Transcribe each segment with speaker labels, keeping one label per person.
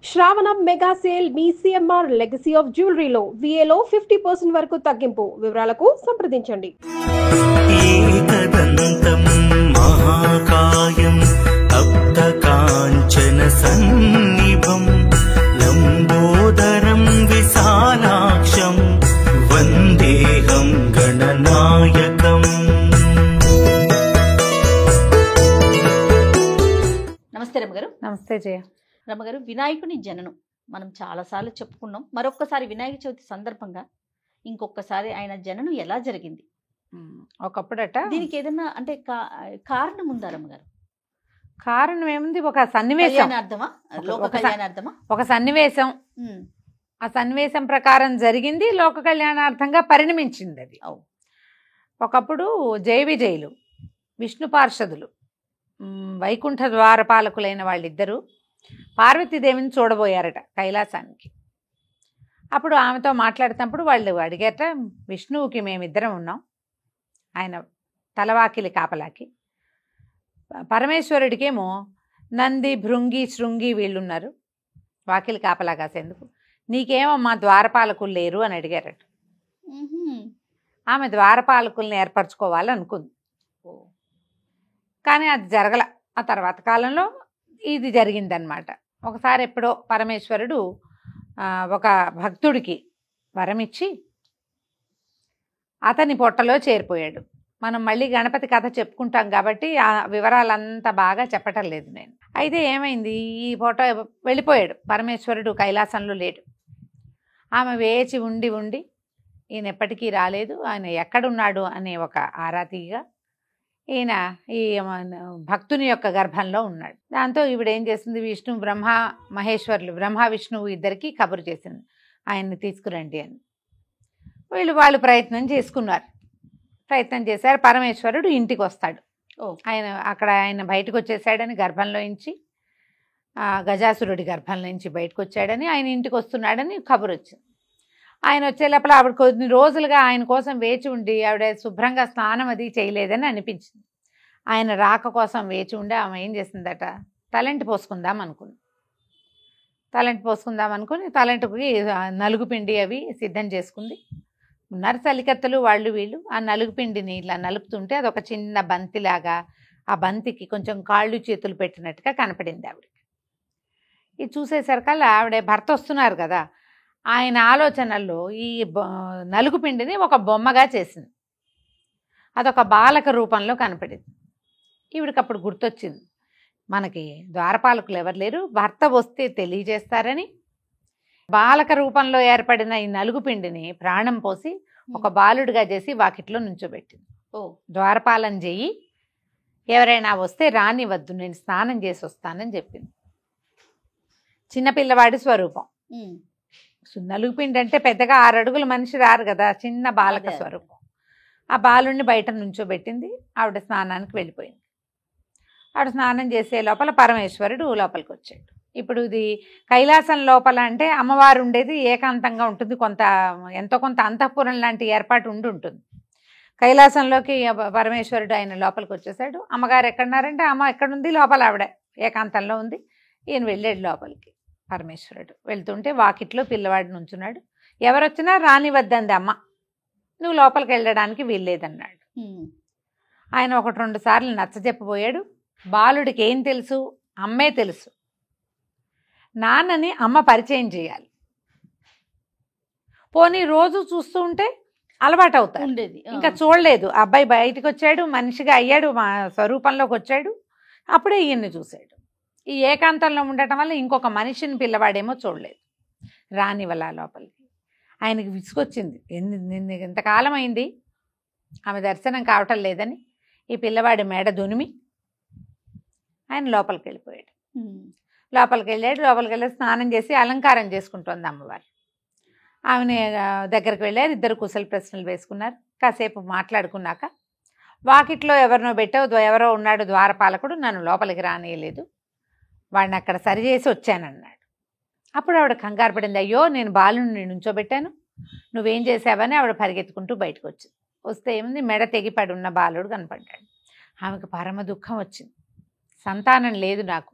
Speaker 1: శ్రావణం mega sale మీ CMR legacy of జ్యువెలరీలో విఏలో 50% వరకు తగ్గింపు. వివరాలకు సంప్రదించండి.
Speaker 2: ఏకదంతం మహాకాయం తప్తకాంచన సన్నిభం లంబోదరం విశాలాక్షం వందేహం గణనాయకం.
Speaker 3: నమస్తే రమ్మగారు.
Speaker 4: నమస్తే జయ.
Speaker 3: రమ్మగారు, వినాయకుని జననం మనం చాలాసార్లు చెప్పుకున్నాం. మరొక్కసారి వినాయక చవితి సందర్భంగా ఇంకొకసారి ఆయన జననం ఎలా జరిగింది?
Speaker 4: ఒకప్పుడట
Speaker 3: దీనికి ఏదైనా అంటే కారణం ఉందా రమ్మగారు?
Speaker 4: కారణం ఏముంది, ఒక సన్నివేశం,
Speaker 3: కళ్యాణార్థమా, లోక కళ్యాణార్థమా?
Speaker 4: ఒక సన్నివేశం, ఆ సన్నివేశం ప్రకారం జరిగింది, లోక కళ్యాణార్థంగా పరిణమించింది అది. ఒకప్పుడు జయ విజయులు విష్ణు పార్షదులు వైకుంఠ ద్వారపాలకులైన వాళ్ళిద్దరూ పార్వతీదేవిని చూడబోయారట కైలాసానికి. అప్పుడు ఆమెతో మాట్లాడుతున్నప్పుడు వాళ్ళు అడిగారట, విష్ణువుకి మేమిద్దరం ఉన్నాం, ఆయన తలవాకిలి కాపలాకి, పరమేశ్వరుడికేమో నంది భృంగి శృంగి వీళ్ళున్నారు వాకిలి కాపలా కాసేందుకు, నీకేమో మా ద్వారపాలకులు లేరు అని అడిగారట. ఆమె ద్వారపాలకుల్ని ఏర్పరచుకోవాలనుకుంది, కానీ అది జరగల. ఆ తర్వాత కాలంలో ఇది జరిగిందనమాట. ఒకసారి ఎప్పుడో పరమేశ్వరుడు ఒక భక్తుడికి వరమిచ్చి అతని పొట్టలో చేరిపోయాడు. మనం మళ్ళీ గణపతి కథ చెప్పుకుంటాం కాబట్టి ఆ వివరాలంతా బాగా చెప్పటం లేదు నేను. అయితే ఏమైంది, ఈ ఫోటో వెళ్ళిపోయాడు, పరమేశ్వరుడు కైలాసంలో లేడు. ఆమె వేచి ఉండి ఉండి ఈయన ఎప్పటికీ రాలేదు, ఆయన ఎక్కడున్నాడు అనే ఒక ఆరాతీగా ఈయన ఈ భక్తుని యొక్క గర్భంలో ఉన్నాడు. దాంతో ఈవిడ ఏం చేసింది, విష్ణు బ్రహ్మ మహేశ్వరులు, బ్రహ్మ విష్ణువు ఇద్దరికి కబురు చేసింది, ఆయన్ని తీసుకురండి అని. వాళ్ళు ప్రయత్నం చేసుకున్నారు, ప్రయత్నం చేశారు. పరమేశ్వరుడు ఇంటికి వస్తాడు. ఆయన బయటకు వచ్చేసాడని, గర్భంలోంచి గజాసురుడి గర్భంలోంచి బయటకు వచ్చాడని, ఆయన ఇంటికి వస్తున్నాడని కబురు వచ్చింది. ఆయన వచ్చే లోపల ఆవిడ కొన్ని రోజులుగా ఆయన కోసం వేచి ఉండి ఆవిడ శుభ్రంగా స్నానం అది చేయలేదని అనిపించింది. ఆయన రాక కోసం వేచి ఉండి ఆమె ఏం చేసిందట, తలంటి పోసుకుందాం అనుకుంది. తలంటికి నలుగు పిండి అవి సిద్ధం చేసుకుంది. ఉన్నారు చలికత్తలు వాళ్ళు వీళ్ళు. ఆ నలుగు పిండిని ఇలా నలుపుతుంటే అదొక చిన్న బంతిలాగా, ఆ బంతికి కొంచెం కాళ్ళు చేతులు పెట్టినట్టుగా కనపడింది ఆవిడకి. ఇది చూసేసరికల్లా ఆవిడ భర్త వస్తున్నారు కదా, ఆయన ఆలోచనల్లో ఈ నలుగు పిండిని ఒక బొమ్మగా చేసింది, అదొక బాలక రూపంలో కనపడింది. ఈవిడికప్పుడు గుర్తొచ్చింది, మనకి ద్వారపాలకులు ఎవరు లేరు, భర్త వస్తే తెలియజేస్తారని బాలక రూపంలో ఏర్పడిన ఈ నలుగు పిండిని ప్రాణం పోసి ఒక బాలుడిగా చేసి వాకిట్లో నుంచోబెట్టింది. ద్వారపాలన చెయ్యి, ఎవరైనా వస్తే రానివద్దు, నేను స్నానం చేసి వస్తానని చెప్పింది. చిన్నపిల్లవాడి స్వరూపం. నలుగుపిండి అంటే పెద్దగా 6 అడుగుల మనిషి రారు కదా, చిన్న బాలక స్వరూపం. ఆ బాలుడిని బయట నుంచోబెట్టింది. ఆవిడ స్నానానికి వెళ్ళిపోయింది. ఆవిడ స్నానం చేసే లోపల పరమేశ్వరుడు లోపలికి వచ్చాడు. ఇప్పుడు ఇది కైలాసం లోపల అంటే అమ్మవారు ఉండేది ఏకాంతంగా ఉంటుంది, ఎంతో కొంత అంతఃపురం లాంటి ఏర్పాటు ఉంటుంది. కైలాసంలోకి పరమేశ్వరుడు ఆయన లోపలికి వచ్చేసాడు. అమ్మగారు ఎక్కడున్నారంటే, అమ్మ ఎక్కడుంది, లోపల ఆవిడ ఏకాంతంలో ఉంది. ఈయన వెళ్ళాడు లోపలికి. పరమేశ్వరుడు వెళ్తుంటే వాకిట్లో పిల్లవాడు నుంచున్నాడు. ఎవరొచ్చినా రానివద్దంది అమ్మ, నువ్వు లోపలికి వెళ్ళడానికి వీల్లేదన్నాడు. ఆయన 1-2 సార్లు నచ్చజెప్పబోయాడు. బాలుడికి ఏం తెలుసు, అమ్మే తెలుసు. నాన్నని అమ్మ పరిచయం చేయాలి, పోనీ రోజు చూస్తూ ఉంటే అలవాటు అవుతాడు. ఇంకా చూడలేదు, అబ్బాయి బయటకు వచ్చాడు, మనిషిగా అయ్యాడు, మా స్వరూపంలోకి వచ్చాడు, అప్పుడే ఈయన్ని చూశాడు. ఈ ఏకాంతంలో ఉండటం వల్ల ఇంకొక మనిషిని పిల్లవాడేమో చూడలేదు, రానివల్ల లోపలికి. ఆయనకి విసుకొచ్చింది, ఇంతకాలం అయింది ఆమె దర్శనం కావటం లేదని ఈ పిల్లవాడి మెడ దునిమి ఆయన లోపలికి వెళ్ళిపోయాడు. లోపలికి వెళ్ళి స్నానం చేసి అలంకారం చేసుకుంటోంది అమ్మవారు. ఆమెని దగ్గరికి వెళ్ళారు. ఇద్దరు కుశల ప్రశ్నలు వేసుకున్నారు. కాసేపు మాట్లాడుకున్నాక, వాకిట్లో ఎవరినో పెట్టావు, ఎవరో ఉన్నాడు ద్వారపాలకుడు, నన్ను లోపలికి రానియలేదు, వాడిని అక్కడ సరిచేసి వచ్చానన్నాడు. అప్పుడు ఆవిడ కంగారు పడింది, అయ్యో నేను బాలుని నుంచోబెట్టాను, నువ్వేం చేసావని ఆవిడ పరిగెత్తుకుంటూ బయటకు వచ్చింది. వస్తే ఏముంది, మెడ తెగిపడి ఉన్న బాలుడు కనపడ్డాడు. ఆమెకు పరమ దుఃఖం వచ్చింది. సంతానం లేదు నాకు,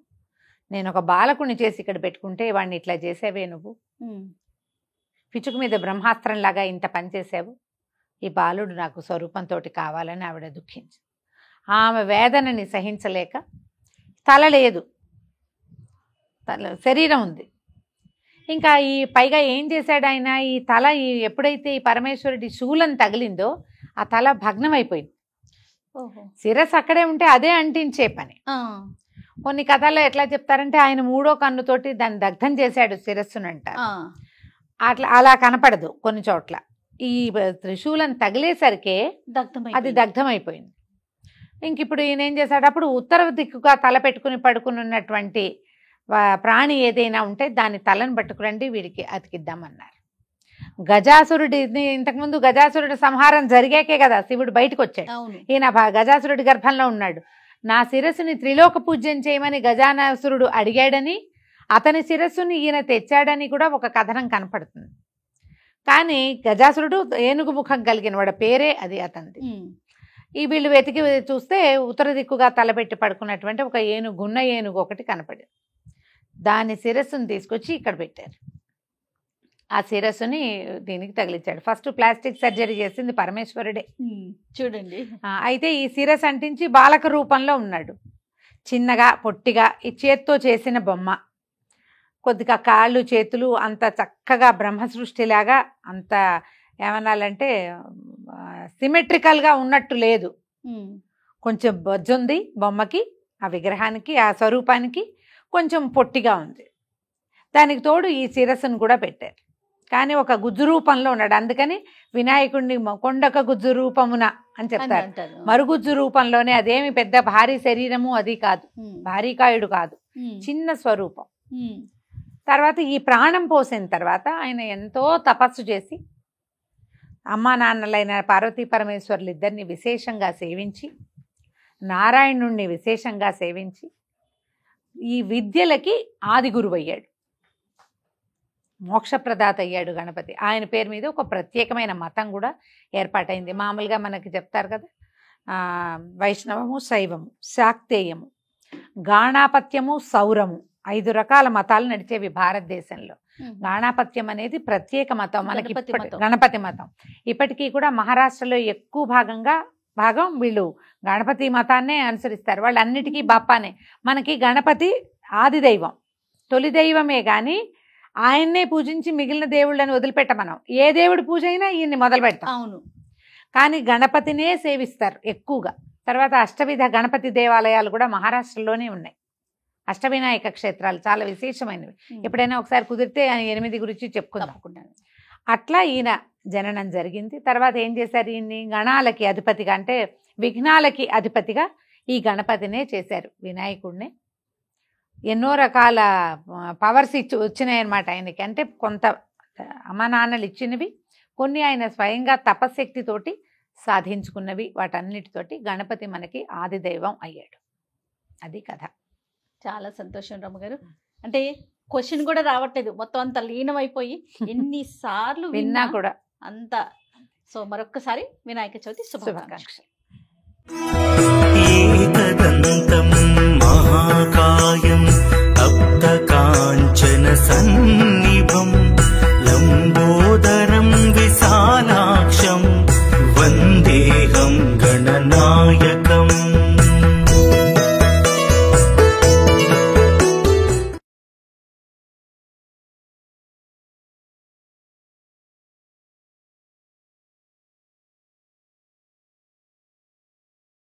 Speaker 4: నేను ఒక బాలకుని చేసి ఇక్కడ పెట్టుకుంటే వాడిని ఇట్లా చేసావే నువ్వు, పిచుక మీద బ్రహ్మాస్త్రంలాగా ఇంత పని చేసావు, ఈ బాలుడు నాకు స్వరూపంతో కావాలని ఆవిడ దుఃఖించి ఆమె వేదనని సహించలేక, తల లేదు, శరీరం ఉంది, ఇంకా ఈ పైగా ఏం చేశాడు ఆయన, ఈ తల ఎప్పుడైతే ఈ పరమేశ్వరుడి శూలం తగిలిందో ఆ తల భగ్నం అయిపోయింది. శిరస్సు అక్కడే ఉంటే అదే అంటించే పని. కొన్ని కథల్లో ఎట్లా చెప్తారంటే ఆయన 3వ కన్నుతోటి దాన్ని దగ్ధం చేశాడు శిరస్సునంట. అట్లా అలా కనపడదు కొన్ని చోట్ల. ఈ త్రిశూలం తగిలేసరికే అది దగ్ధమైపోయింది. ఇంక ఇప్పుడు ఈయన ఏం చేశాడు, అప్పుడు ఉత్తర దిక్కుగా తల పెట్టుకుని పడుకుని ఉన్నటువంటి ప్రాణి ఏదైనా ఉంటే దాని తలను పట్టుకురండి వీడికి అతికిద్దామన్నారు. గజాసురుడిని ఇంతకుముందు గజాసురుడి సంహారం జరిగాకే కదా శివుడు బయటకు వచ్చాడు. ఈయన గజాసురుడి గర్భంలో ఉన్నాడు. నా శిరస్సుని త్రిలోక పూజ్యం చేయమని గజానాసురుడు అడిగాడని, అతని శిరస్సుని ఈయన తెచ్చాడని కూడా ఒక కథనం కనపడుతుంది. కానీ గజాసురుడు ఏనుగు ముఖం కలిగిన వాడు, పేరే అది అతనిది. ఈ వీళ్ళు వెతికి చూస్తే ఉత్తర దిక్కుగా తలపెట్టి పడుకున్నటువంటి ఒక గున్న ఏనుగు ఒకటి కనపడింది. దాని శిరస్సుని తీసుకొచ్చి ఇక్కడ పెట్టారు. ఆ శిరస్సుని దీనికి తగిలించాడు. ఫస్ట్ ప్లాస్టిక్ సర్జరీ చేసింది పరమేశ్వరుడే
Speaker 3: చూడండి.
Speaker 4: అయితే ఈ శిరస్సు అంటించి బాలక రూపంలో ఉన్నాడు, చిన్నగా పొట్టిగా. ఈ చేత్తో చేసిన బొమ్మ, కొద్దిగా కాళ్ళు చేతులు అంత చక్కగా బ్రహ్మ సృష్టిలాగా, అంత ఏమనాలంటే సిమెట్రికల్గా ఉన్నట్టు లేదు. కొంచెం బొజ్జుంది బొమ్మకి, ఆ విగ్రహానికి, ఆ స్వరూపానికి. కొంచెం పొట్టిగా ఉంది. దానికి తోడు ఈ శిరస్సును కూడా పెట్టారు. కానీ ఒక గుజ్జు రూపంలో ఉన్నాడు. అందుకని వినాయకుడిని కొండక గుజ్జు రూపమున అని చెప్తారు. మరుగుజ్జు రూపంలోనే, అదేమి పెద్ద భారీ శరీరము అది కాదు, భారీకాయుడు కాదు, చిన్న స్వరూపం. తర్వాత ఈ ప్రాణం పోసిన తర్వాత ఆయన ఎంతో తపస్సు చేసి అమ్మా నాన్నలైన పార్వతీ పరమేశ్వరులు ఇద్దరిని విశేషంగా సేవించి, నారాయణుణ్ణి విశేషంగా సేవించి, ఈ విద్యలకి ఆది గురువు అయ్యాడు, మోక్షప్రదాత అయ్యాడు గణపతి. ఆయన పేరు మీద ఒక ప్రత్యేకమైన మతం కూడా ఏర్పాటైంది. మామూలుగా మనకి చెప్తారు కదా, వైష్ణవము, శైవము, శాక్తేయము, గాణాపత్యము, సౌరము, 5 రకాల మతాలు నడిచేవి భారతదేశంలో. గాణాపత్యం అనేది ప్రత్యేక మతం మనకి, గణపతి మతం. ఇప్పటికీ కూడా మహారాష్ట్రలో ఎక్కువ భాగం వీళ్ళు గణపతి మతాన్నే అనుసరిస్తారు. వాళ్ళు అన్నిటికీ బాపానే. మనకి గణపతి ఆది దైవం, తొలి దైవమే, కానీ ఆయన్నే పూజించి మిగిలిన దేవుళ్ళని వదిలిపెట్టమనం. ఏ దేవుడి పూజ అయినా ఈయన్ని మొదలు పెడతాం.
Speaker 3: అవును.
Speaker 4: కానీ గణపతినే సేవిస్తారు ఎక్కువగా. తర్వాత అష్టవిధ గణపతి దేవాలయాలు కూడా మహారాష్ట్రలోనే ఉన్నాయి. అష్టవినాయక క్షేత్రాలు చాలా విశేషమైనవి. ఎప్పుడైనా ఒకసారి కుదిరితే 8 గురించి చెప్పుకుందాం. అట్లా ఈయన జననం జరిగింది. తర్వాత ఏం చేశారు, ఈయన్ని గణాలకి అధిపతిగా, అంటే విఘ్నాలకి అధిపతిగా ఈ గణపతినే చేశారు, వినాయకుడినే. ఎన్నో రకాల పవర్స్ వచ్చినాయన్నమాట ఆయనకి. అంటే కొంత అమ్మ నాన్నలు ఇచ్చినవి, కొన్ని ఆయన స్వయంగా తపశక్తితోటి సాధించుకున్నవి. వాటన్నిటితోటి గణపతి మనకి ఆది దైవం అయ్యాడు. అది కథ.
Speaker 3: చాలా సంతోషం రమ్మగారు. అంటే క్వశ్చన్ కూడా రావట్లేదు, మొత్తం అంత లీనమైపోయి ఎన్నిసార్లు
Speaker 4: విన్నా కూడా
Speaker 3: అంత. సో మరొక్కసారి వినాయక చవితి శుభాకాంక్షలు.
Speaker 2: ఏకదంతం మహాకాయం తప్త కాంచన సన్ని